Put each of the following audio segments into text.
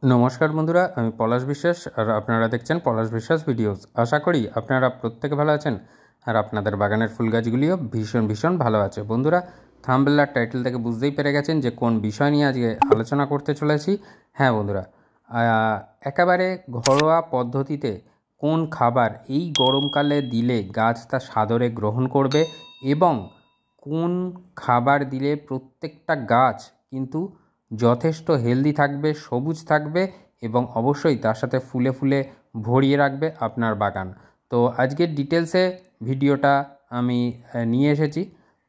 নমস্কার বন্ধুরা, আমি পলাশ বিশ্বাস আর আপনারা দেখছেন পলাশ বিশ্বাস ভিডিওস। আশা করি আপনারা প্রত্যেকে ভালো আছেন আর আপনাদের বাগানের ফুল গাছগুলিও ভীষণ ভালো আছে। বন্ধুরা, থাম্বনেল আর টাইটেল থেকে বুঝতেই পেরে গেছেন যে কোন বিষয় নিয়ে আজকে আলোচনা করতে চলেছি। হ্যাঁ বন্ধুরা, একেবারে ঘরোয়া পদ্ধতিতে কোন খাবার এই গরমকালে দিলে গাছ তা সাদরে গ্রহণ করবে এবং কোন খাবার দিলে প্রত্যেকটা গাছ কিন্তু যথেষ্ট হেলদি থাকবে, সবুজ থাকবে এবং অবশ্যই তার সাথে ফুলে ফুলে ভরিয়ে রাখবে আপনার বাগান। তো আজকের ডিটেলসে ভিডিওটা আমি নিয়ে এসেছি।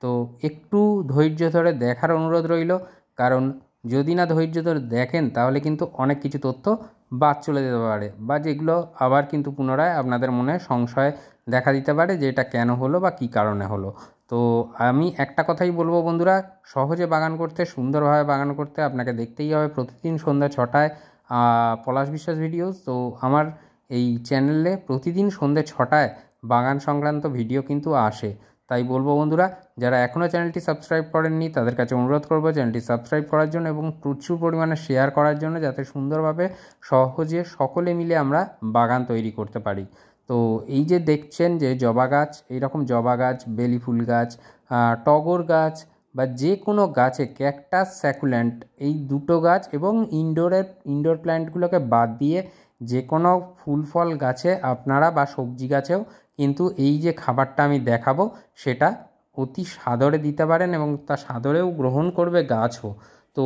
তো একটু ধৈর্য ধরে দেখার অনুরোধ রইল, কারণ যদি না ধৈর্য ধরে দেখেন তাহলে কিন্তু অনেক কিছু তথ্য বাদ চলে যেতে পারে, বা যেগুলো আবার কিন্তু পুনরায় আপনাদের মনে সংশয় দেখা দিতে পারে যে এটা কেন হলো বা কী কারণে হলো। তো আমি একটা কথাই বলবো বন্ধুরা, সহজে বাগান করতে, সুন্দরভাবে বাগান করতে আপনাকে দেখতেই হবে প্রতিদিন সন্ধ্যা 6টায় পলাশ বিশ্বাস ভিডিওস। তো আমার এই চ্যানেলে প্রতিদিন সন্ধ্যে 6টায় বাগান সংক্রান্ত ভিডিও কিন্তু আসে। তাই বলবো বন্ধুরা, যারা এখনও চ্যানেলটি সাবস্ক্রাইব করেননি তাদের কাছে অনুরোধ করবো চ্যানেলটি সাবস্ক্রাইব করার জন্য এবং প্রচুর পরিমাণে শেয়ার করার জন্য, যাতে সুন্দরভাবে সহজে সকলে মিলে আমরা বাগান তৈরি করতে পারি। তো এই যে দেখছেন যে জবা গাছ, এইরকম জবা গাছ, বেলি ফুল গাছ, টগর গাছ বা যে কোনো গাছে, ক্যাকটাস, স্যাকুল্যান্ট, এই দুটো গাছ এবং ইনডোর প্ল্যান্টগুলোকে বাদ দিয়ে যে কোনো ফুল ফল গাছে আপনারা বা সবজি গাছেও কিন্তু এই যে খাবারটা আমি দেখাবো সেটা অতি সাদরে দিতে পারেন এবং তা সাদরেও গ্রহণ করবে গাছও। তো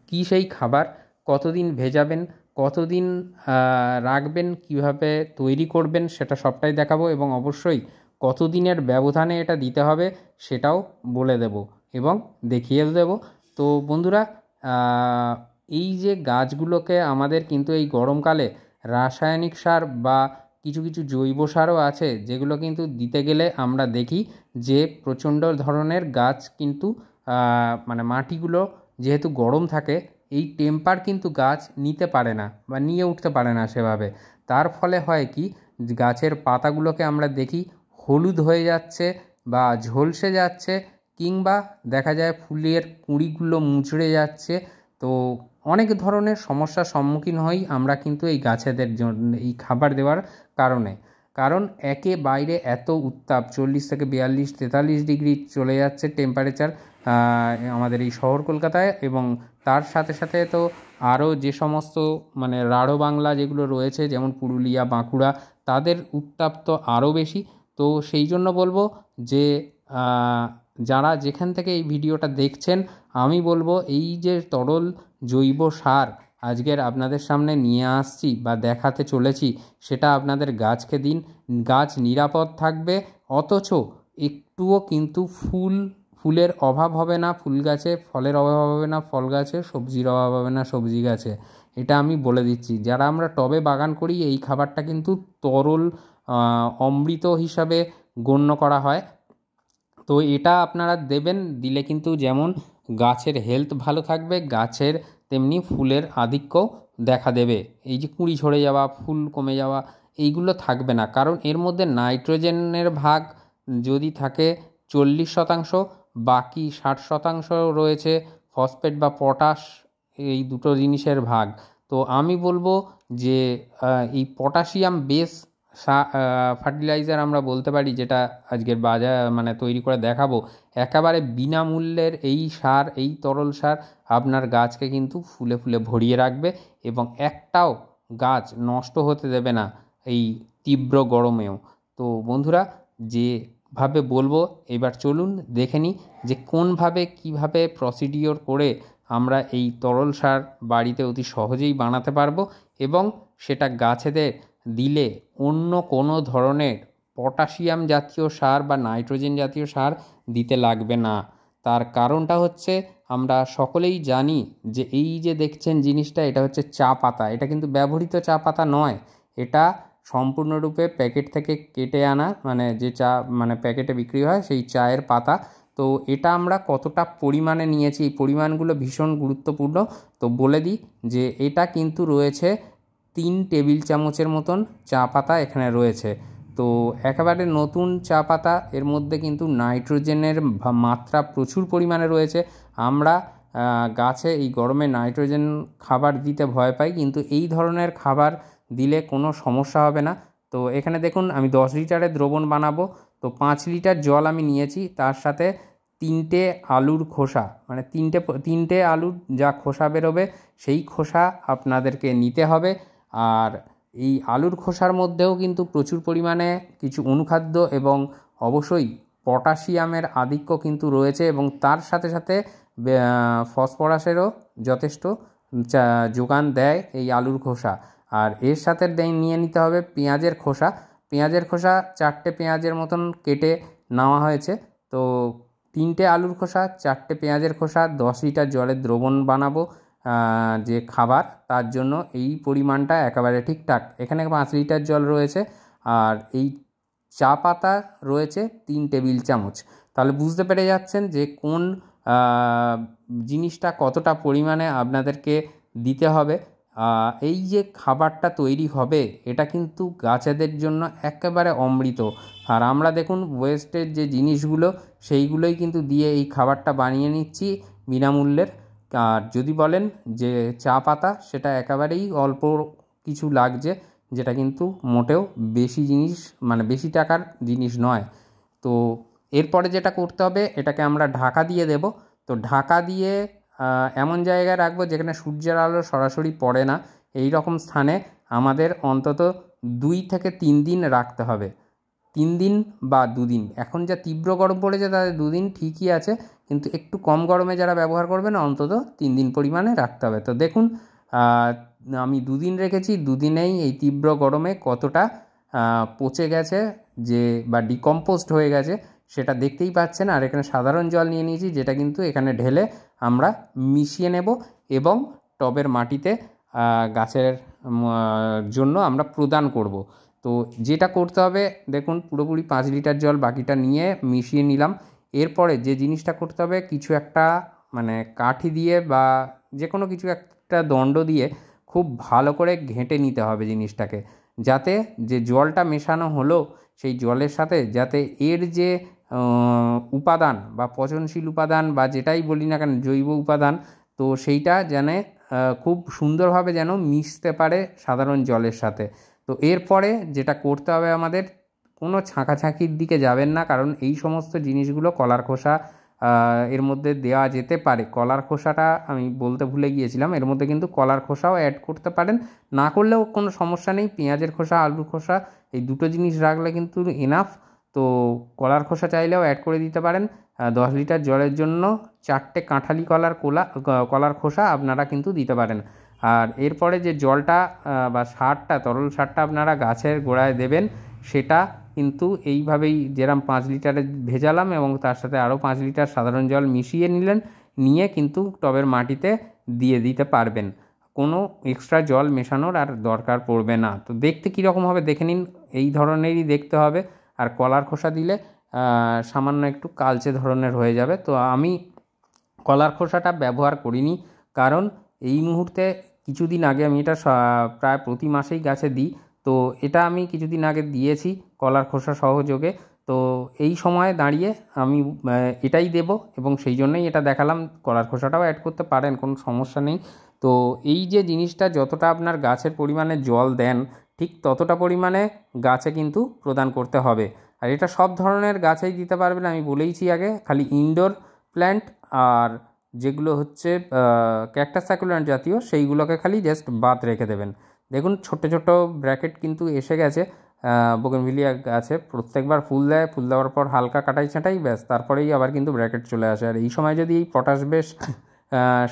কী সেই খাবার, কতদিন ভেজাবেন, কতদিন রাখবেন, কিভাবে তৈরি করবেন সেটা সবটাই দেখাবো এবং অবশ্যই কতদিনের ব্যবধানে এটা দিতে হবে সেটাও বলে দেব এবং দেখিয়ে দেব। তো বন্ধুরা, এই যে গাছগুলোকে আমাদের কিন্তু এই গরমকালে রাসায়নিক সার বা কিছু কিছু জৈব সারও আছে, যেগুলো কিন্তু দিতে গেলে আমরা দেখি যে প্রচণ্ড ধরনের গাছ কিন্তু মানে মাটিগুলো যেহেতু গরম থাকে, এই টেম্পার কিন্তু গাছ নিতে পারে না বা নিয়ে উঠতে পারে না সেভাবে। তার ফলে হয় কি, গাছের পাতাগুলোকে আমরা দেখি হলুদ হয়ে যাচ্ছে বা ঝলসে যাচ্ছে, কিংবা দেখা যায় ফুলের কুঁড়িগুলো মুচড়ে যাচ্ছে। তো অনেক ধরনের সমস্যার সম্মুখীন হই আমরা কিন্তু এই গাছেদের জন্য এই খাবার দেওয়ার কারণে। কারণ একে বাইরে এত উত্তাপ, 40 থেকে 42-43 ডিগ্রি চলে যাচ্ছে টেম্পারেচার আমাদের এই শহর কলকাতায়, এবং তার সাথে সাথে তো আরও যে সমস্ত মানে রাঢ় বাংলা যেগুলো রয়েছে, যেমন পুরুলিয়া, বাঁকুড়া, তাদের উত্তাপ তো আরও বেশি। তো সেই জন্য বলবো যে যারা যেখান থেকে এই ভিডিওটা দেখছেন, আমি বলবো এই যে তরল জৈব সার আজকের আপনাদের সামনে নিয়ে আসছি বা দেখাতে চলেছি, সেটা আপনাদের গাছকে দিন। গাছ নিরাপদ থাকবে, অথচ একটুও কিন্তু ফুলের অভাব হবে না ফুল গাছে, ফলের অভাব হবে না ফল গাছে, সবজির অভাব হবে না সবজি গাছে। এটা আমি বলে দিচ্ছি। যারা আমরা টবে বাগান করি, এই খাবারটা কিন্তু তরল অমৃত হিসাবে গণ্য করা হয়। তো এটা আপনারা দেবেন, দিলে কিন্তু যেমন গাছের হেলথ ভালো থাকবে, গাছের তেমনি ফুলের আধিক্য দেখা দেবে। এই যে কুঁড়ি ঝরে যাওয়া, ফুল কমে যাওয়া, এইগুলো থাকবে না। কারণ এর মধ্যে নাইট্রোজেনের ভাগ যদি থাকে 40%, বাকি 60% রয়েছে ফসফেট বা পটাশ, এই দুটো জিনিসের ভাগ। তো আমি বলবো যে এই পটাশিয়াম বেস ফার্টিলাইজার আমরা বলতে পারি, যেটা আজকের বাজার মানে তৈরি করে দেখাবো, একেবারে বিনামূল্যের এই সার, এই তরল সার আপনার গাছকে কিন্তু ফুলে ফুলে ভরিয়ে রাখবে এবং একটাও গাছ নষ্ট হতে দেবে না এই তীব্র গরমেও। তো বন্ধুরা, যেভাবে বলবো এবার চলুন দেখে নিই যে কোনভাবে কিভাবে প্রসিডিওর করে আমরা এই তরল সার বাড়িতে অতি সহজেই বানাতে পারবো এবং সেটা গাছেদের দিলে অন্য কোনো ধরনের পটাশিয়াম জাতীয় সার বা নাইট্রোজেন জাতীয় সার দিতে লাগবে না। তার কারণটা হচ্ছে, আমরা সকলেই জানি যে এই যে দেখছেন জিনিসটা, এটা হচ্ছে চা পাতা। এটা কিন্তু ব্যবহৃত চা পাতা নয়, এটা সম্পূর্ণরূপে প্যাকেট থেকে কেটে আনা, মানে যে চা মানে প্যাকেটে বিক্রি হয় সেই চায়ের পাতা। তো এটা আমরা কতটা পরিমাণে নিয়েছি, এই পরিমাণগুলো ভীষণ গুরুত্বপূর্ণ। তো বলে দিই যে এটা কিন্তু রয়েছে 3 টেবিল চামচের মতন চা পাতা এখানে রয়েছে। তো একেবারে নতুন চা পাতা, এর মধ্যে কিন্তু নাইট্রোজেনের মাত্রা প্রচুর পরিমাণে রয়েছে। আমরা গাছে এই গরমে নাইট্রোজেন খাবার দিতে ভয় পায়, কিন্তু এই ধরনের খাবার দিলে কোনো সমস্যা হবে না। তো এখানে দেখুন আমি 10 লিটারের দ্রবণ বানাবো, তো 5 লিটার জল আমি নিয়েছি, তার সাথে 3টে আলুর খোসা, মানে তিনটে আলুর যা খোসা বেরোবে সেই খোসা আপনাদেরকে নিতে হবে। আর এই আলুর খোসার মধ্যেও কিন্তু প্রচুর পরিমাণে কিছু অনুখাদ্য এবং অবশ্যই পটাশিয়ামের আধিক্য কিন্তু রয়েছে, এবং তার সাথে সাথে ফসফরাসেরও যথেষ্ট যোগান দেয় এই আলুর খোসা। আর এর সাথে নিয়ে নিতে হবে পেঁয়াজের খোসা। পেঁয়াজের খোসা 4টে পেঁয়াজের মতন কেটে নেওয়া হয়েছে। তো 3টে আলুর খোসা, 4টে পেঁয়াজের খোসা, 10 লিটার জলের দ্রবণ বানাবো যে খাবার, তার জন্য এই পরিমাণটা একেবারে ঠিকঠাক। এখানে 5 লিটার জল রয়েছে, আর এই চা পাতা রয়েছে 3 টেবিল চামচ। তাহলে বুঝতে পেরে যাচ্ছেন যে কোন জিনিসটা কতটা পরিমাণে আপনাদেরকে দিতে হবে। এই যে খাবারটা তৈরি হবে এটা কিন্তু গাছেদের জন্য একেবারে অমৃত। আর আমরা দেখুন ওয়েস্টের যে জিনিসগুলো সেইগুলোই কিন্তু দিয়ে এই খাবারটা বানিয়ে নিচ্ছি বিনামূল্যের। আর যদি বলেন যে চা পাতা, সেটা একেবারেই অল্প কিছু লাগছে, যেটা কিন্তু মোটেও বেশি জিনিস, মানে বেশি টাকার জিনিস নয়। তো এরপরে যেটা করতে হবে, এটাকে আমরা ঢাকা দিয়ে দেব। তো ঢাকা দিয়ে এমন জায়গায় রাখবো যেখানে সূর্যের আলো সরাসরি পড়ে না, এই রকম স্থানে আমাদের অন্তত 2 থেকে 3 দিন রাখতে হবে। 3 দিন বা 2 দিন, এখন যা তীব্র গরম পড়েছে তাদের 2 দিন ঠিকই আছে, কিন্তু একটু কম গরমে যারা ব্যবহার করবেন অন্তত 3 দিন পরিমাণে রাখতে হবে। তো দেখুন আমি 2 দিন রেখেছি, 2 দিনেই এই তীব্র গরমে কতটা পচে গেছে যে বা ডিকম্পোজড হয়ে গেছে সেটা দেখতেই পাচ্ছেন। আর এখানে সাধারণ জল নিয়ে নিয়েছি, যেটা কিন্তু এখানে ঢেলে আমরা মিশিয়ে নেব এবং টবের মাটিতে গাছের জন্য আমরা প্রদান করব। তো যেটা করতে হবে দেখুন, পুরোপুরি 5 লিটার জল বাকিটা নিয়ে মিশিয়ে নিলাম। এরপরে যে জিনিসটা করতে হবে, কিছু একটা মানে কাঠি দিয়ে বা যে কোনো কিছু একটা দণ্ড দিয়ে খুব ভালো করে ঘেঁটে নিতে হবে জিনিসটাকে, যাতে যে জলটা মেশানো হলো সেই জলের সাথে যাতে এর যে উপাদান বা পচনশীল উপাদান বা যেটাই বলি না কেন জৈব উপাদান, তো সেইটা যেন খুব সুন্দরভাবে যেন মিশতে পারে সাধারণ জলের সাথে। তো এরপরে যেটা করতে হবে আমাদের, কোনো ছাঁকাছাঁকির দিকে যাবেন না, কারণ এই সমস্ত জিনিসগুলো কলার খোসা এর মধ্যে দেওয়া যেতে পারে। কলার খোসাটা আমি বলতে ভুলে গিয়েছিলাম, এর মধ্যে কিন্তু কলার খোসাও অ্যাড করতে পারেন, না করলেও কোনো সমস্যা নেই। পেঁয়াজের খোসা, আলুর খোসা, এই দুটো জিনিস রাখলে কিন্তু এনাফ। তো কলার খোসা চাইলেও অ্যাড করে দিতে পারেন। 10 লিটার জলের জন্য 4টে কাঁঠালি কলার খোসা আপনারা কিন্তু দিতে পারেন। আর এরপরে যে জলটা বা সারটা, তরল সারটা আপনারা গাছের গোড়ায় দেবেন, সেটা কিন্তু এইভাবেই যেরকম 5 লিটারে ভেজালাম এবং তার সাথে আরও 5 লিটার সাধারণ জল মিশিয়ে নিয়ে কিন্তু টবের মাটিতে দিয়ে দিতে পারবেন। কোনো এক্সট্রা জল মেশানোর আর দরকার পড়বে না। তো দেখতে কীরকম হবে দেখে নিন, এই ধরনেরই দেখতে হবে। আর কলার খোসা দিলে সামান্য একটু কালচে ধরনের হয়ে যাবে। তো আমি কলার খোসাটা ব্যবহার করিনি, কারণ এই মুহূর্তে কিছুদিন আগে আমি এটা প্রায় প্রতি মাসেই গাছে দিই। তো এটা আমি কিছুদিন আগে দিয়েছি কলার খোসা সহযোগে। তো এই সময়ে দাঁড়িয়ে আমি এটাই দেব এবং সেই জন্যই এটা দেখালাম। কলার খোসাটাও অ্যাড করতে পারেন, কোনো সমস্যা নেই। তো এই যে জিনিসটা, যতটা আপনার গাছের পরিমাণে জল দেন ঠিক ততটা পরিমাণে গাছে কিন্তু প্রদান করতে হবে। আর এটা সব ধরনের গাছেই দিতে পারবেন, আমি বলেইছি আগে। খালি ইনডোর প্ল্যান্ট আর যেগুলো হচ্ছে ক্যাকটাস সাকুলেন্ট জাতীয়, সেইগুলোকে খালি জাস্ট বাদ রেখে দেবেন। দেখুন ছোট ছোট ব্র্যাকেট কিন্তু এসে গেছে বোগেনভিলিয়া গাছে। প্রত্যেকবার ফুল দেয়, ফুল দেওয়ার পর হালকা কাটাই ছাঁটাই, ব্যাস তারপরেই আবার কিন্তু ব্র্যাকেট চলে আসে। আর এই সময় যদি এই পটাশ বেশ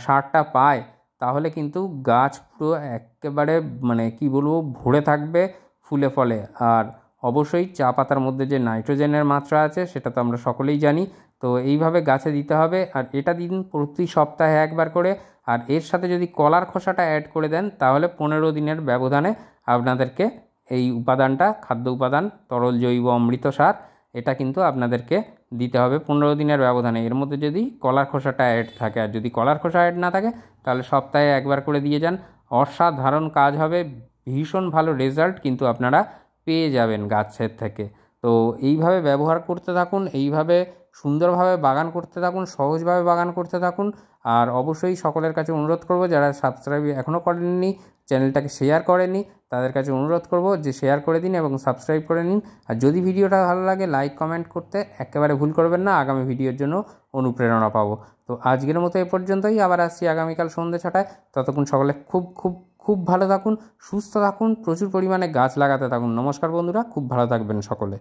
সারটা পায়, তাহলে কিন্তু গাছ পুরো একেবারে মানে কি বলবো ভরে থাকবে ফুলে ফলে। আর অবশ্যই চা পাতার মধ্যে যে নাইট্রোজেনের মাত্রা আছে সেটা তো আমরা সকলেই জানি। তো এইভাবে গাছে দিতে হবে, আর এটা দিন প্রতি সপ্তাহে একবার করে। আর এর সাথে যদি কলার খোসাটা অ্যাড করে দেন, তাহলে 15 দিনের ব্যবধানে আপনাদেরকে এই উপাদানটা, খাদ্য উপাদান তরল জৈব অমৃত সার, এটা কিন্তু আপনাদেরকে দিতে হবে 15 দিনের ব্যবধানে। এর মধ্যে যদি কলার খোসাটা অ্যাড থাকে, আর যদি কলার খোসা অ্যাড না থাকে তাহলে সপ্তাহে একবার করে দিয়ে যান। অসাধারণ কাজ হবে, ভীষণ ভালো রেজাল্ট কিন্তু আপনারা পেয়ে যাবেন গাছের থেকে। তো এইভাবে ব্যবহার করতে থাকুন, এইভাবে সুন্দরভাবে বাগান করতে থাকুন, সহজভাবে বাগান করতে থাকুন। আর অবশ্যই সকলের কাছে অনুরোধ করব, যারা সাবস্ক্রাইব এখনও করেননি, চ্যানেলটাকে শেয়ার করেননি, তাদের কাছে অনুরোধ করব যে শেয়ার করে দিন এবং সাবস্ক্রাইব করে নিন। আর যদি ভিডিওটা ভালো লাগে লাইক কমেন্ট করতে একেবারে ভুল করবেন না, আগামী ভিডিওর জন্য অনুপ্রেরণা পাবো। তো আজকের মতো এ পর্যন্তই, আবার আসছি আগামীকাল সন্ধ্যে 6টায়। ততক্ষণ সকলে খুব খুব খুব ভালো থাকুন, সুস্থ থাকুন, প্রচুর পরিমাণে গাছ লাগাতে থাকুন। নমস্কার বন্ধুরা, খুব ভালো থাকবেন সকলে।